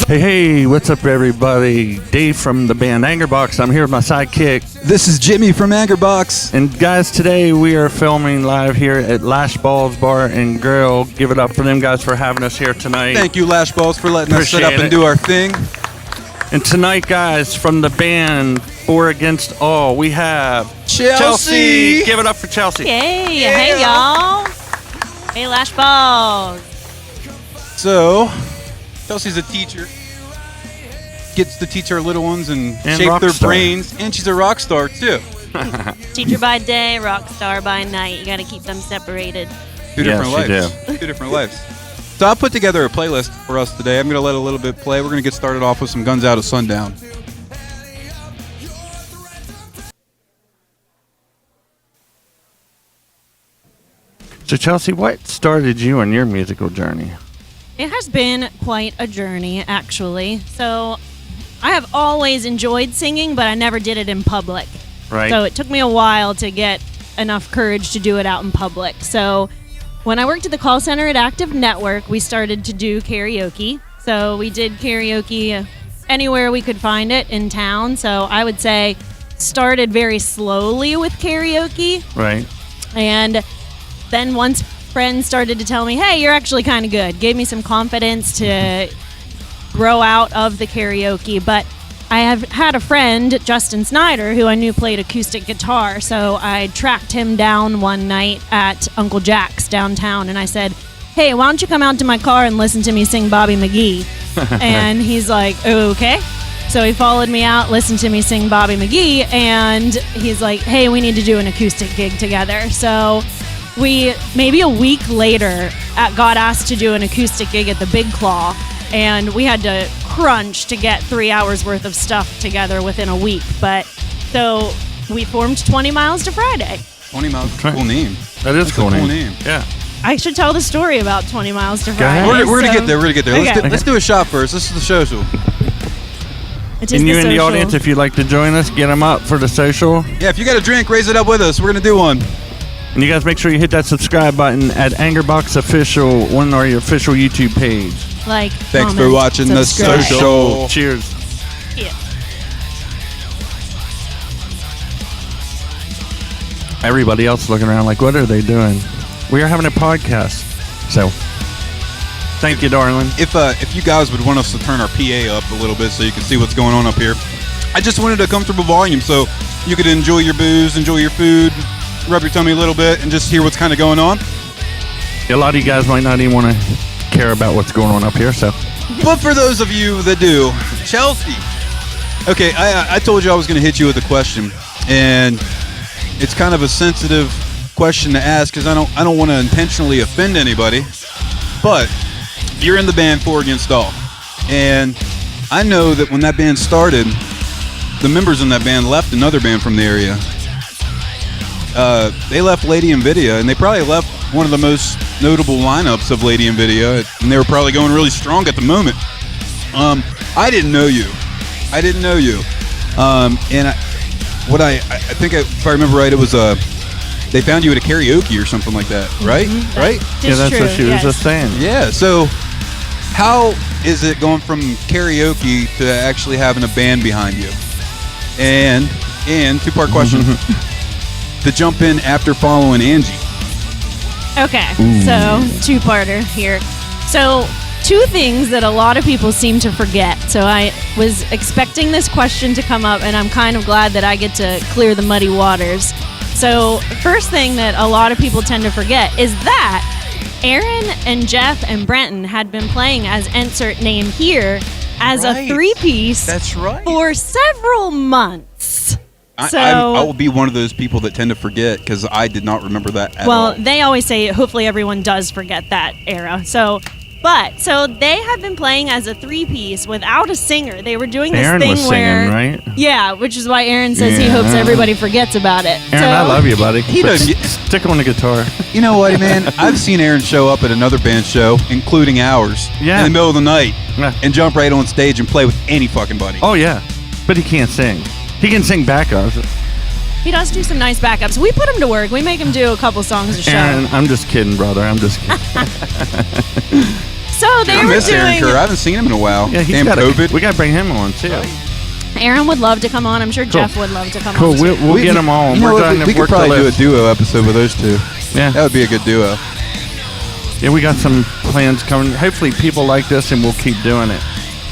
Hey, what's up, everybody? Dave from the band Angerbox. I'm here with my sidekick. This is Jimmy from Angerbox. And guys, today we are filming live here at LASHBAUGHs Bar and Grill. Give it up for them guys for having us here tonight. Thank you, LASHBAUGHs, for letting us sit up and do our thing. And tonight, guys, from the band For Against All, we have Chelsea. Give it up for Chelsea. Hey, hey, y'all. Hey, LASHBAUGHs. So, Chelsea's a teacher. Gets to teach our little ones and shape their brains. And she's a rock star, too. Teacher by day, rock star by night. You got to keep them separated. Two different lives. Two different lives. So I put together a playlist for us today. I'm going to let a little bit play. We're going to get started off with some Guns Out at Sundown. So, Chelsea, what started you on your musical journey? It has been quite a journey, actually. So I have always enjoyed singing, but I never did it in public. Right. So it took me a while to get enough courage to do it out in public. So when I worked at the call center at Active Network, we started to do karaoke. So we did karaoke anywhere we could find it in town. So I would say started very slowly with karaoke. Right. And then once friends started to tell me, hey, you're actually kind of good, gave me some confidence to grow out of the karaoke. But I have had a friend, Justin Snyder, who I knew played acoustic guitar, so I tracked him down one night at Uncle Jack's downtown, and I said, hey, why don't you come out to my car and listen to me sing Bobby McGee? And he's like, okay. So he followed me out, listened to me sing Bobby McGee, and he's like, hey, we need to do an acoustic gig together. So we, maybe a week later, got asked to do an acoustic gig at the Big Claw, and we had to crunch to get 3 hours worth of stuff together within a week. But so we formed 20 Miles to Friday. 20 Miles, cool name. That is That's cool a cool name. name. Yeah. I should tell the story about 20 Miles to Friday. ahead. We're going to get there. We're going to get there. Okay. Let's do a shot first. This is the social. It is And you in the social. audience, if you'd like to join us, get them up for the social. Yeah, if you got a drink, raise it up with us. We're going to do one. And you guys make sure you hit that subscribe button at Angerbox Official on our official YouTube page. Like, Thanks for comment, watching the subscribe. social. Cheers. Yeah. Everybody else looking around like, what are they doing? We are having a podcast. So, thank you, darling. If you guys would want us to turn our PA up a little bit so you can see what's going on up here. I just wanted a comfortable volume so you could enjoy your booze, enjoy your food, rub your tummy a little bit, and just hear what's kind of going on. A lot of you guys might not even want to care about what's going on up here, so. But for those of you that do, Chelsea. Okay, I told you I was going to hit you with a question, and it's kind of a sensitive question to ask because I don't want to intentionally offend anybody. But you're in the band For Against All, and I know that when that band started, the members in that band left another band from the area. They left Lady Nvidia, and they probably left one of the most notable lineups of Lady Nvidia, and they were probably going really strong at the moment. I didn't know you. And I think if I remember right, it was they found you at a karaoke or something like that, right? Mm-hmm. Right? Yeah, that's true, what she was yes. just saying. Yeah. So, how is it going from karaoke to actually having a band behind you? And two-part question: to jump in after following Angie. Okay, so two-parter here. So two things that a lot of people seem to forget. So I was expecting this question to come up, and I'm kind of glad that I get to clear the muddy waters. So first thing that a lot of people tend to forget is that Aaron and Jeff and Brenton had been playing as Insert Name Here as a three-piece That's right. for several months. I will be one of those people that tend to forget because I did not remember that at all. Well, they always say hopefully everyone does forget that era. So they have been playing as a three-piece without a singer. They were doing this Aaron thing was where, singing, right? yeah, which is why Aaron says he Yeah. hopes everybody forgets about it. Aaron, I love you, buddy. He But doesn't. Stick on the guitar. You know what, man? I've seen Aaron show up at another band show, including ours, Yeah. in the middle of the night, Yeah. and jump right on stage and play with any fucking buddy. Oh, yeah. But he can't sing. He can sing backups. He does do some nice backups. We put him to work. We make him do a couple songs a show. Aaron, I'm just kidding, brother. I'm just kidding. So they I were miss Aaron Kerr. doing. I haven't seen him in a while. Yeah, he's Damn got COVID. We got to bring him on too. Aaron would love to come on. I'm sure Jeff would love to come Cool. on. We'll get them all. You know We're what, trying we to could work the probably do a list. duo episode with those two. Yeah. That would be a good duo. Yeah, we got some plans coming. Hopefully, people like this, and we'll keep doing it.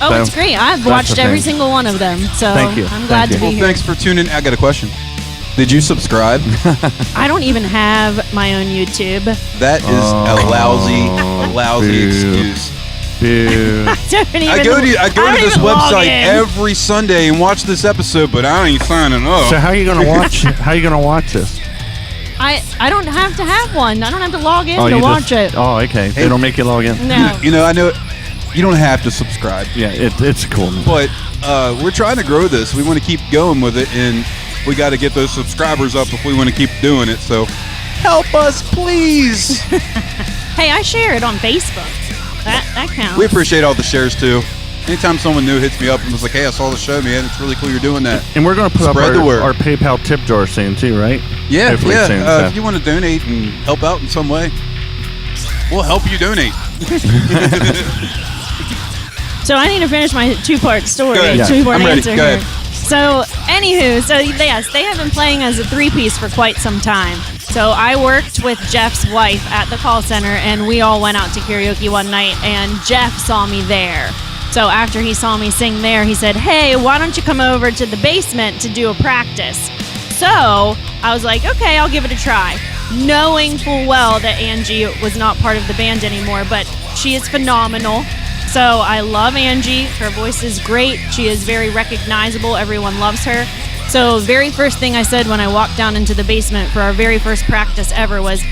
Oh, So, it's great. I've that's watched the every thing. single one of them. So Thank you. I'm glad Thank to you. be Well, here. thanks for tuning in. I got a question. Did you subscribe? I don't even have my own YouTube. That is a lousy boo. excuse. Boo. I don't even. I go to don't this even log website in. every Sunday and watch this episode, but I ain't signing up. So how you gonna watch? How you gonna watch this? I don't have to have one. I don't have to log in to you watch just, it. Oh, okay. They Hey. don't make you log in. No. You know, I know you don't have to subscribe, Yeah, it's cool. but we're trying to grow this. We want to keep going with it, and we got to get those subscribers up if we want to keep doing it. So help us, please. Hey, I share it on Facebook. That counts. We appreciate all the shares too. Anytime someone new hits me up and was like, "Hey, I saw the show, man. It's really cool you're doing that." And we're gonna put Spread up the word. our PayPal tip jar soon too, right? Yeah, Hopefully yeah. soon, so. If you want to donate and help out in some way, we'll help you donate. So I need to finish my two-part story, Go ahead. Yeah. two-part I'm ready. answer Go here. ahead. So, anywho, so yes, they have been playing as a three-piece for quite some time. So I worked with Jeff's wife at the call center, and we all went out to karaoke one night, and Jeff saw me there. So after he saw me sing there, he said, "Hey, why don't you come over to the basement to do a practice?" So I was like, "Okay, I'll give it a try," knowing full well that Angie was not part of the band anymore, but she is phenomenal. So I love Angie. Her voice is great. She is very recognizable. Everyone loves her. So very first thing I said when I walked down into the basement for our very first practice ever was,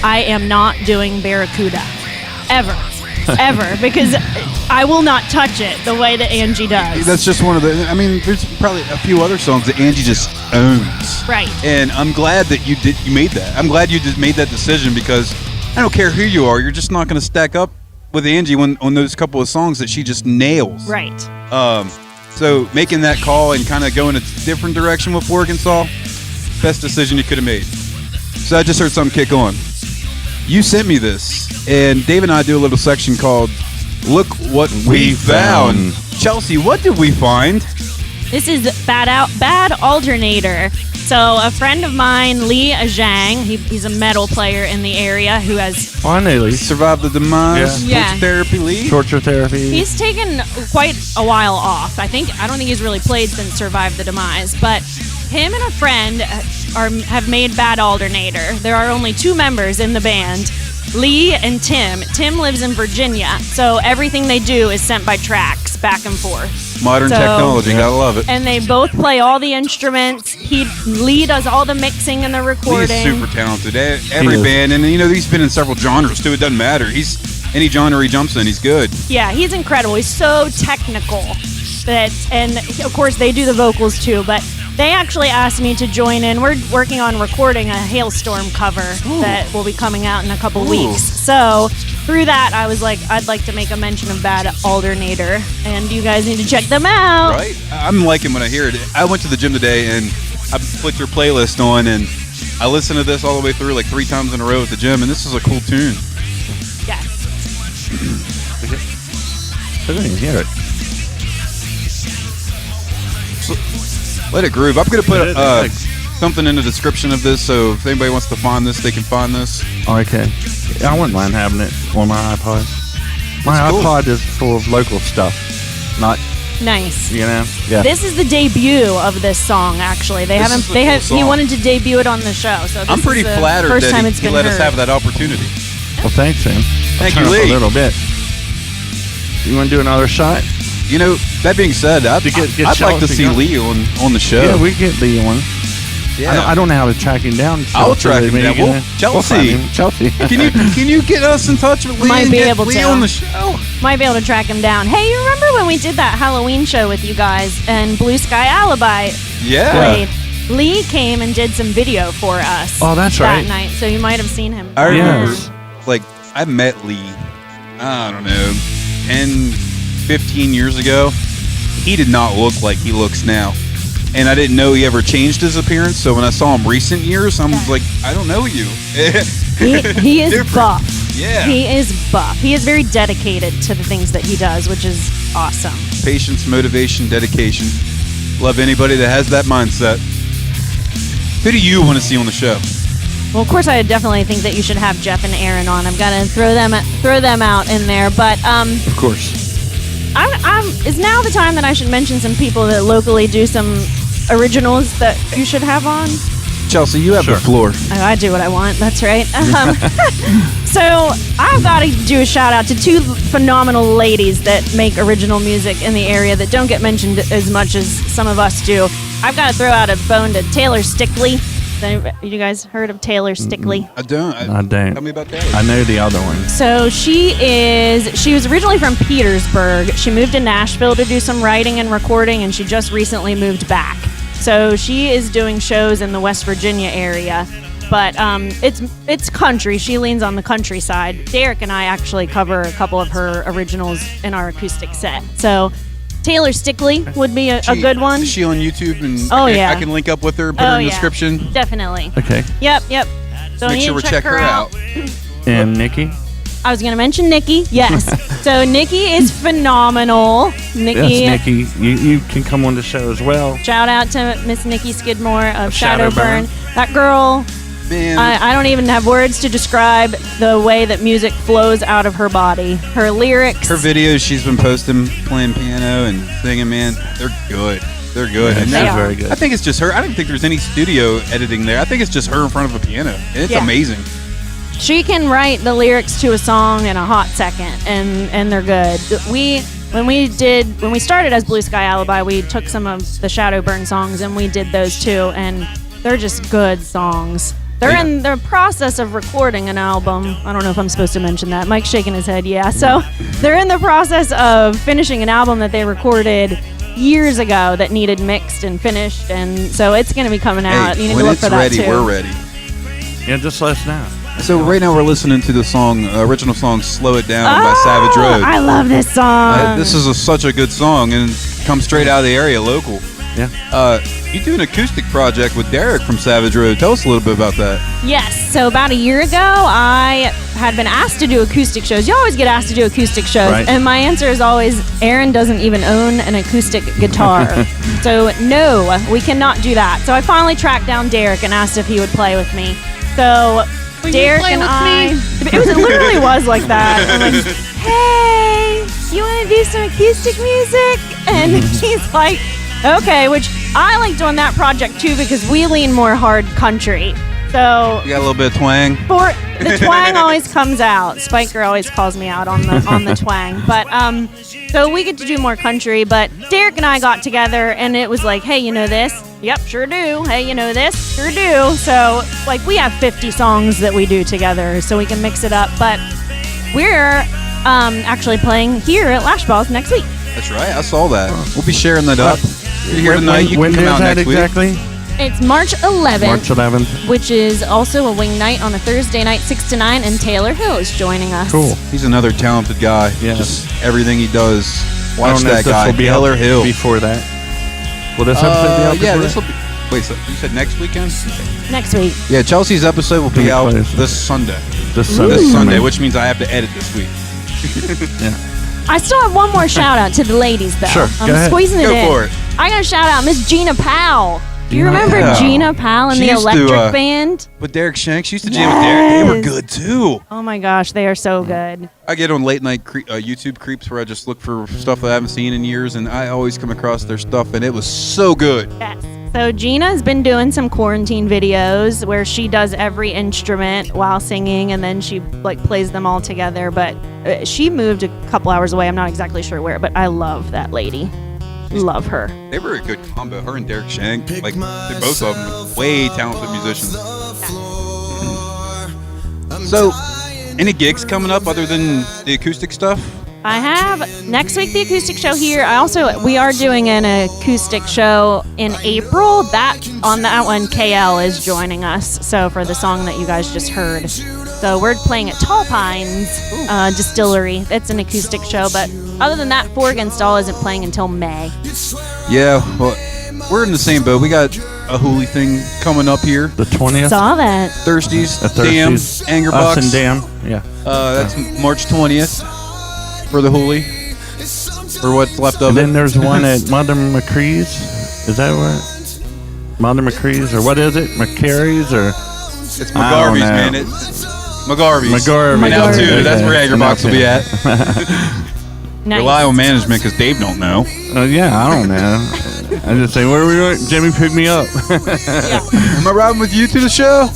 "I am not doing Barracuda. Ever." Ever. Because I will not touch it the way that Angie does. That's just one of the. I mean, there's probably a few other songs that Angie just owns. Right. And I'm glad that you made that. I'm glad you just made that decision because I don't care who you are, you're just not going to stack up with Angie on those couple of songs that she just nails. Right. So making that call and kind of going a different direction with Arkansas, best decision you could have made. So I just heard something kick on. You sent me this, and Dave and I do a little section called "Look What We Found." Chelsea, what did we find? This is Bad Alternator. So a friend of mine, Lee Zhang, he's a metal player in the area who has... Oh, I know Lee. Survive the demise. Yeah. Torture therapy lead. Torture therapy. He's taken quite a while off. I don't think he's really played since Survive the Demise, but him and a friend have made Bad Alternator. There are only two members in the band, Lee and Tim. Tim lives in Virginia, so everything they do is sent by tracks back and forth. Modern So- technology. Gotta love it. And they both play all the instruments. Lee does all the mixing and the recording. He's super talented. Every He is. band, and he's been in several genres too. It doesn't matter. He's any genre he jumps in, he's good. Yeah, he's incredible. He's so technical. And of course they do the vocals too, but they actually asked me to join in. We're working on recording a Hailstorm cover that will be coming out in a couple weeks. So through that, I was like, I'd like to make a mention of Bad Alternator, and you guys need to check them out. Right? I'm liking when I hear it. I went to the gym today and I put your playlist on, and I listened to this all the way through like 3 times in a row at the gym, and this is a cool tune. Yes. I didn't even hear it. Let it groove. I'm gonna put Yeah, something in the description of this, so if anybody wants to find this, they can find this. Oh, okay. Yeah, I wouldn't mind having it on my iPod. My That's cool. iPod is full of local stuff, not Nice. Yeah. This is the debut of this song. Actually, This is a cool He song. wanted to debut it on the show. So this I'm pretty is the flattered first that time he it's been let us heard. have that opportunity. Well, thanks, Sam. Thank Turn you, up Lee. a little bit. You want to do another shot? That being said, I'd like to Chelsea see going. Lee on the show. Yeah, we get Lee on. Yeah. I don't know how to track him down. I'll track him down. Well, We'll find Chelsea. him. Chelsea. Can you get us in touch with Lee Might and be get able Lee to. on the show? Might be able to track him down. Hey, you remember when we did that Halloween show with you guys and Blue Sky Alibi Yeah. played? Lee came and did some video for us. Oh, that's that right. night, so you might have seen him. I remember, Yes. I met Lee, I don't know, 10, 15 years ago. He did not look like he looks now. And I didn't know he ever changed his appearance, so when I saw him recent years, I was like, I don't know you. He is Different. buff. Yeah. He is buff. He is very dedicated to the things that he does, which is awesome. Patience, motivation, dedication. Love anybody that has that mindset. Who do you want to see on the show? Well, of course, I definitely think that you should have Jeff and Aaron on. I'm gonna throw them out in there, but Of course. is now the time that I should mention some people that locally do some originals that you should have on? Chelsea, you have the floor. Oh, I do what I want. That's right. So I've got to do a shout out to two phenomenal ladies that make original music in the area that don't get mentioned as much as some of us do. I've got to throw out a bone to Taylor Stickley. You guys heard of Taylor Stickley? I don't. I don't. Tell me about that. I know the other one. So she was originally from Petersburg. She moved to Nashville to do some writing and recording, and she just recently moved back. So she is doing shows in the West Virginia area, but it's country. She leans on the countryside. Derek and I actually cover a couple of her originals in our acoustic set. So Taylor Stickley would be a good one. Is she on YouTube? And yeah. I can link up with her, put her in the description. Definitely. Okay. Yep. So Make you sure need we to check her out. And Nikki? I was going to mention Nikki. Yes. So Nikki is phenomenal. Nikki. Yes, Nikki. You can come on the show as well. Shout out to Miss Nikki Skidmore of Shadowburn. Shadowburn. That girl, Man, I don't even have words to describe the way that music flows out of her body. Her lyrics. her videos she's been posting, playing piano and singing, man, they're good. They're good. Yeah, And she's They are. very good. I think it's just her. I don't think there's any studio editing there. I think it's just her in front of a piano. It's Yeah. amazing. She can write the lyrics to a song in a hot second, and they're good. When we started as Blue Sky Alibi, we took some of the Shadowburn songs and we did those too, and they're just good songs. They're Yeah. in the process of recording an album. I don't know if I'm supposed to mention that. Mike's shaking his head. Yeah. So they're in the process of finishing an album that they recorded years ago that needed mixed and finished, and so it's going to be coming out. Hey, You need when to look it's for that ready, too. we're ready. Yeah, just let us know. So right now we're listening to the song, original song "Slow It Down" by Savage Road. I love this song. This is such a good song and comes straight out of the area, local. Yeah. You do an acoustic project with Derek from Savage Road. Tell us a little bit about that. Yes. So about a year ago, I had been asked to do acoustic shows. You always get asked to do acoustic shows. Right. And my answer is always, Aaron doesn't even own an acoustic guitar. So no, we cannot do that. So I finally tracked down Derek and asked if he would play with me. So Derek and it literally was like that. I'm like, hey, you want to do some acoustic music? And he's like, okay, which I like doing that project too because we lean more hard country. So You got a little bit of twang. for the twang always comes out. Spiker always calls me out on the twang. But so we get to do more country, but Derek and I got together and it was like, hey, you know this? Yep, sure do. Hey, you know this? Sure do. So like we have 50 songs that we do together so we can mix it up. But we're actually playing here at LASHBAUGHs next week. That's right. I saw that. We'll be sharing that up. You're here tonight. You when can come is out that next exactly? It's March 11th. March 11th. Which is also a wing night on a Thursday night, 6 to 9, and Taylor Hill is joining us. Cool. week. He's another talented guy. Yeah. Just everything he does. I Watch don't know that if this guy, will be Taylor out Hill. before that. Will this episode be out Yeah, before this will that? be. Wait, so you said next weekend? Next week. Yeah, Chelsea's episode will be Pretty out close. this Sunday. This Sunday. This Sunday, which means I have to edit this week. Yeah. I still have one more shout out to the ladies, though. Sure, I'm go ahead. squeezing it Go in. for it. I got to shout out Miss Gina Powell. Do you Gina remember Powell. Gina Powell and She the used to, Electric Band? With Derek Shanks, used to jam with Derek. They were Yes. good too. Oh my gosh, they are so good. I get on late night YouTube creeps where I just look for stuff that I haven't seen in years, and I always come across their stuff, and it was so good. Yes. So Gina's been doing some quarantine videos where she does every instrument while singing, and then she like plays them all together. But she moved a couple hours away. I'm not exactly sure where, but I love that lady. Love her. They were a good combo. Her and Derek Shank, like they both of them, way talented musicians. So, any gigs coming up other than the acoustic stuff? I have next week the acoustic show here. We are doing an acoustic show in April. On that one, KL is joining us. So for the song that you guys just heard, so we're playing at Tall Pines Distillery. It's an acoustic show, but other than that, Forg Install isn't playing until May. Yeah, well, we're in the same boat. We got a Hooli thing coming up here. The 20th. Saw that. Thirsties, At Damn, Thirsties. Anger Us Bucks. and Damn. Yeah. That's March 20th for the Hooli. Or what's left of And it. then there's one at Mother McCree's. Is that what? Mother McCree's, or what is it? McCary's, or It's McGarvey's, man. It's McGarvey's. McGarvey's. And Altitude, Okay. that's where Headrush will be at. Nice. Rely on management because Dave don't know. Yeah, I don't know. I just say, where are we going? Jimmy, pick me up. Am I riding with you to the show?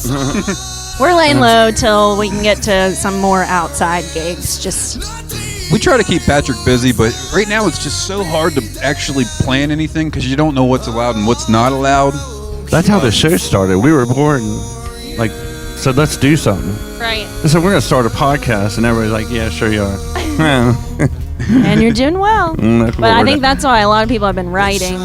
We're laying low till we can get to some more outside gigs. Just We try to keep Patrick busy, but right now it's just so hard to actually plan anything because you don't know what's allowed and what's not allowed. That's how the show started. We were bored and like said, let's do something. right. So we're going to start a podcast, and everybody's like, yeah, sure you are. And you're doing well. That's But what I we're think do- that's why a lot of people have been writing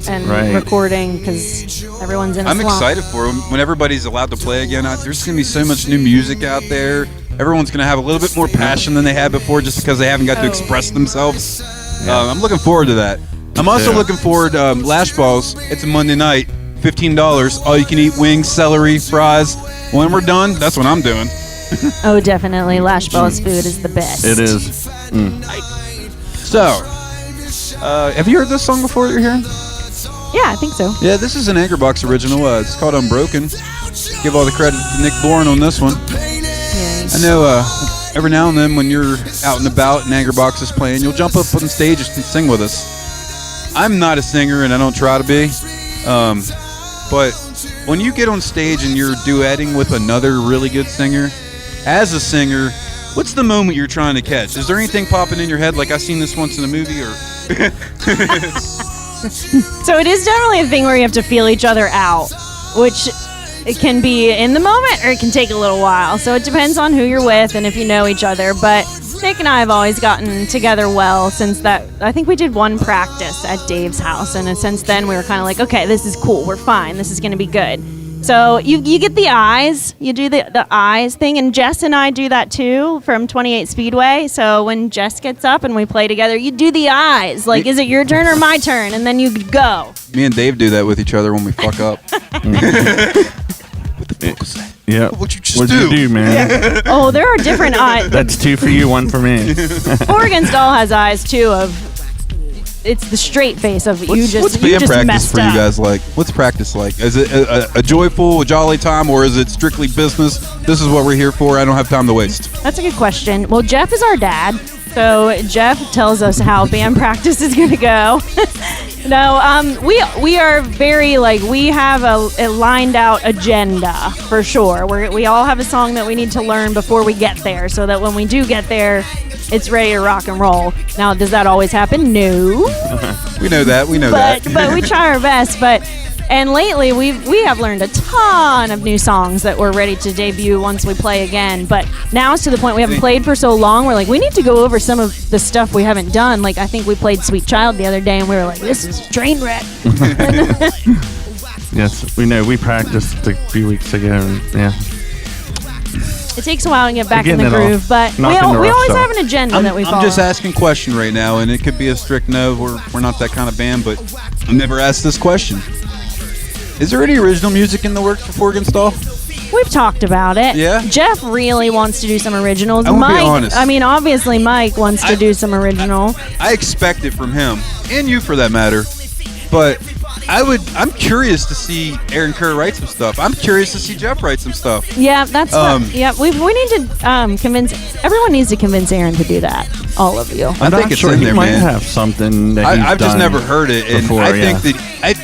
and Right. recording because everyone's in a I'm slump. excited for him when everybody's allowed to play again. There's going to be so much new music out there. Everyone's going to have a little bit more passion than they had before just because they haven't got to express themselves. I'm looking forward to that. I'm also looking forward to LASHBAUGHs. It's a Monday night, $15. All you can eat wings, celery, fries. When we're done, that's what I'm doing. Oh, definitely. Lashbaugh's food is the best. It is. So, have you heard this song before that you're hearing? Yeah, I think so. Yeah, this is an Anchorbox original. It's called Unbroken. Give all the credit to Nick Bourne on this one. Yeah. I know every now and then when you're out and about and Anchorbox is playing, you'll jump up on stage and sing with us. I'm not a singer and I don't try to be. But when you get on stage and you're duetting with another really good singer, as a singer, what's the moment you're trying to catch? Is there anything popping in your head like I seen this once in a movie or... So it is definitely a thing where you have to feel each other out, which it can be in the moment or it can take a little while. So it depends on who you're with and if you know each other. But Nick and I have always gotten together well since that. I think we did one practice at Dave's house, and since then we were kind of like, okay, this is cool. We're fine. This is going to be good. So you get the eyes. You do the eyes thing, and Jess and I do that too from 28 Speedway. So when Jess gets up and we play together, you do the eyes. Like, is it your turn or my turn? And then you go. Me and Dave do that with each other when we fuck up. What the fuck was that? Yeah. What'd you just What'd do? you do, man? Oh, there are different eyes. That's 2 for you, 1 for me. Four Against All has eyes too of it's the straight face of What's you band just practice messed for you up. guys like? What's practice like? Is it a joyful, a jolly time, or is it strictly business? This is what we're here for. I don't have time to waste. That's a good question. Well, Jeff is our dad, so Jeff tells us how band practice is going to go. No, we are very we have a lined out agenda for sure. We all have a song that we need to learn before we get there, so that when we do get there, it's ready to rock and roll. Now, does that always happen? No. We know that. We know but that. but we try our best. And lately we have learned a ton of new songs that we're ready to debut once we play again. But now it's to the point we haven't played for so long. We're like, we need to go over some of the stuff we haven't done. Like I think we played Sweet Child the other day, and we were like, this is a train wreck. Yes, we know. We practiced a few weeks ago. And, yeah. It takes a while to get back in Getting the it groove, off. but we Knocking the rust always off. have an agenda that we follow. I'm just asking a question right now, and it could be a strict no. We're not that kind of band, but I've never asked this question. Is there any original music in the works for Four Against All? We've talked about it. Yeah? Jeff really wants to do some originals. I'm gonna be Mike, honest. I mean, obviously Mike wants to do some original. I expect it from him, and you for that matter. But I'm curious to see Aaron Kerr write some stuff. I'm curious to see Jeff write some stuff. Yeah, that's yeah. We need to convince everyone needs to convince Aaron to do that. All of you. I I'm think not it's sure in he there, might man. have something that he's I've just done never heard it, and before, I yeah. think that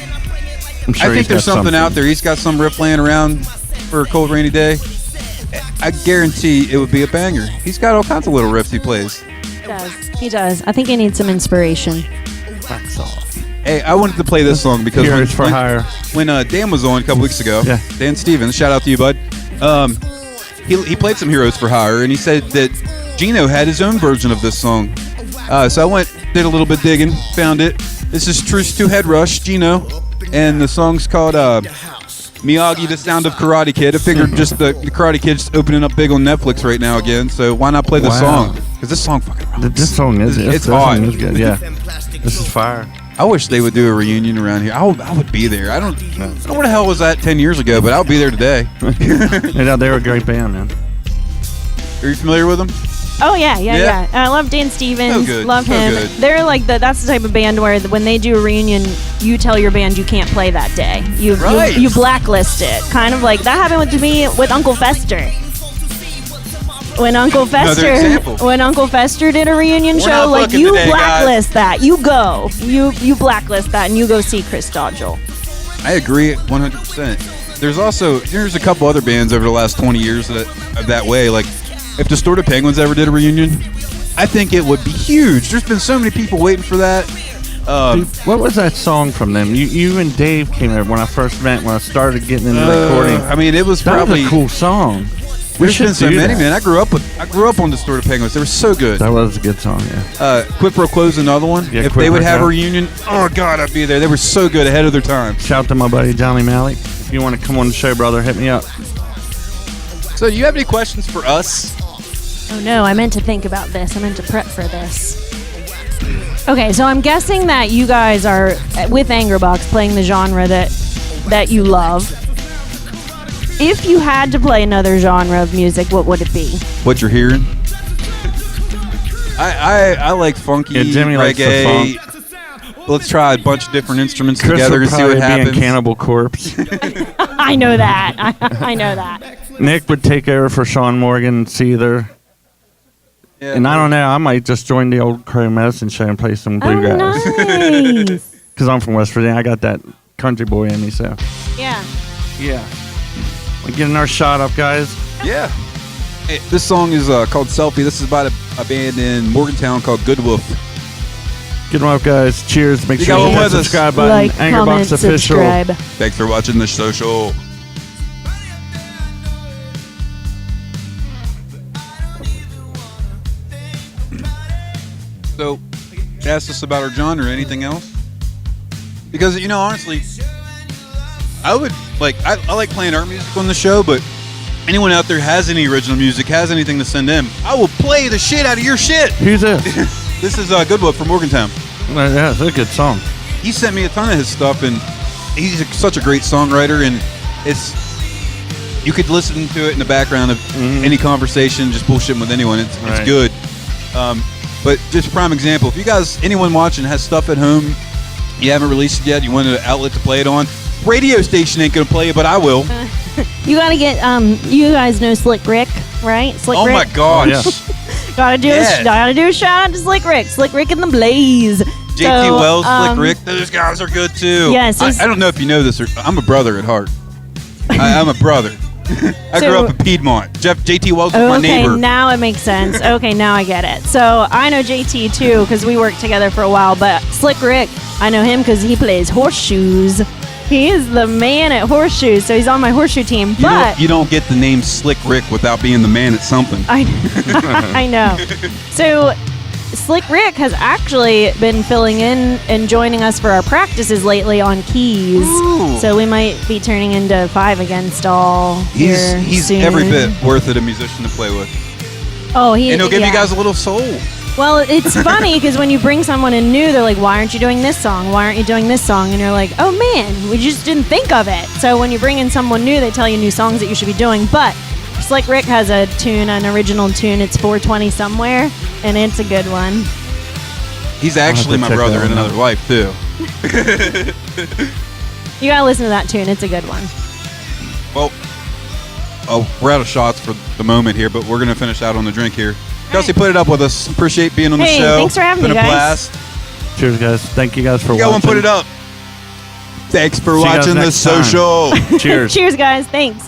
I'm sure I think he's there's got something out there. He's got some riff laying around for a cold, rainy day. I guarantee it would be a banger. He's got all kinds of little riffs he plays. He does. I think he needs some inspiration. That's all. Hey, I wanted to play this song because Heroes for Hire. when Dan was on a couple weeks ago, Yeah. Dan Stevens, shout out to you, bud. He played some Heroes for Hire, and he said that Gino had his own version of this song. So I did a little bit digging, found it. This is Truce to Headrush, Gino, and the song's called Miagi, the Sound of Karate Kid. I figured just the Karate Kid's opening up big on Netflix right now again, so why not play this Wow. sknow because this song fucking rocks. This song is It's this hot. song is good. Yeah, this is fire. I wish they would do a reunion around here. I would be there. I don't know where the hell was that 10 years ago, but I'll be there today. Yeah, they were a great band, man. Are you familiar with them? Oh yeah. Yeah? I love Dan Stevens. So good, Love so him. good. They're like that's the type of band where when they do a reunion, you tell your band you can't play that day. Right. You blacklist it. Kind of like that happened with me with Uncle Fester. When Uncle Fester did a reunion We're show, not like fucking you today, blacklist that. You go. You blacklist that and you go see Chris Dodgel. I agree 100%. There's a couple other bands over the last 20 years that way. Like, if Distorted Penguins ever did a reunion, I think it would be huge. There's been so many people waiting for that. Dude, what was that song from them? You and Dave came over when I started getting into recording. I mean, it was That probably was a cool song. There's been so many, that. man. I grew up on Distorted Penguins. They were so good. That was a good song, yeah. Quid Pro Quo's another one. Yeah, If Quid they would Pro have a Quo. reunion, oh god, I'd be there. They were so good, ahead of their time. Shout to my buddy Johnny Malley. If you want to come on the show, brother, hit me up. So, you have any questions for us? Oh no, I meant to think about this. I meant to prep for this. Okay, so I'm guessing that you guys are with Angerbox playing the genre that you love. If you had to play another genre of music, what would it be? What you're hearing? I like funky, Yeah, Jimmy likes the reggae. Let's try a bunch of different instruments Chris together would and see probably what be in happens. Cannibal Corpse. I know that. I know that. Nick would take over for Sean Morgan, Seether. Yeah, And I don't know, I might just join the old Crow Medicine Show and play some bluegrass. Oh, nice. Because I'm from West Virginia. I got that country boy in me, so. Yeah. Yeah. We're getting our shot up, guys. Yeah. Hey, this song is called Selfie. This is about a band in Morgantown called GOODWOLF. Get them up, guys. Cheers. Make You sure got you one hit with the us. subscribe button. Like, Angerbox comment, Official. subscribe. Thanks for watching the social. So, ask us about our genre. Anything else? Because, honestly, I would I like playing our music on the show, but anyone out there has any original music, has anything to send in, I will play the shit out of your shit. Who's this? This is GOODWOLF from Morgantown. Yeah, it's a good song. He sent me a ton of his stuff, and he's such a great songwriter, and you could listen to it in the background of any conversation, just bullshitting with anyone. It's Right. good. But just prime example, if you guys, anyone watching has stuff at home you haven't released it yet, you want an outlet to play it on, radio station ain't gonna play it, but I will. You gotta get you guys know Slick Rick, right? Slick Oh Rick. my gosh. Oh, Gotta do a shout out to Slick Rick. Slick Rick and the Blaze. JT So, Wells, Slick Rick, those guys are good too. Yes, I don't know if you know this, I'm a brother at heart. I'm a brother. I grew up in Piedmont. JT Wells was my Okay, neighbor. now it makes sense. Okay, now I get it. So I know JT too because we worked together for a while. But Slick Rick, I know him because he plays horseshoes. He is the man at horseshoes, so he's on my horseshoe team. But You don't get the name Slick Rick without being the man at something. I know. So Slick Rick has actually been filling in and joining us for our practices lately on keys. Ooh. So we might be turning into 5 against all. He's soon. every bit worth it a musician to play with. Oh, And he'll give you guys a little soul. Well, it's funny because when you bring someone in new, they're like, "Why aren't you doing this song? Why aren't you doing this song?" And you're like, "Oh man, we just didn't think of it." So when you bring in someone new, they tell you new songs that you should be doing. But Slick Rick has a tune, an original tune. It's 420 somewhere, and it's a good one. He's actually my check brother that in one another life too. You gotta listen to that tune. It's a good one. Well, we're out of shots for the moment here, but we're gonna finish out on the drink here. Kelsey, put it up with us. Appreciate being on the Hey, show. thanks for having Been me, a guys. blast. Cheers, guys. Thank you guys for You got one, watching. put it up. Thanks for See you guys watching the next time. social. Cheers. Cheers, guys. Thanks.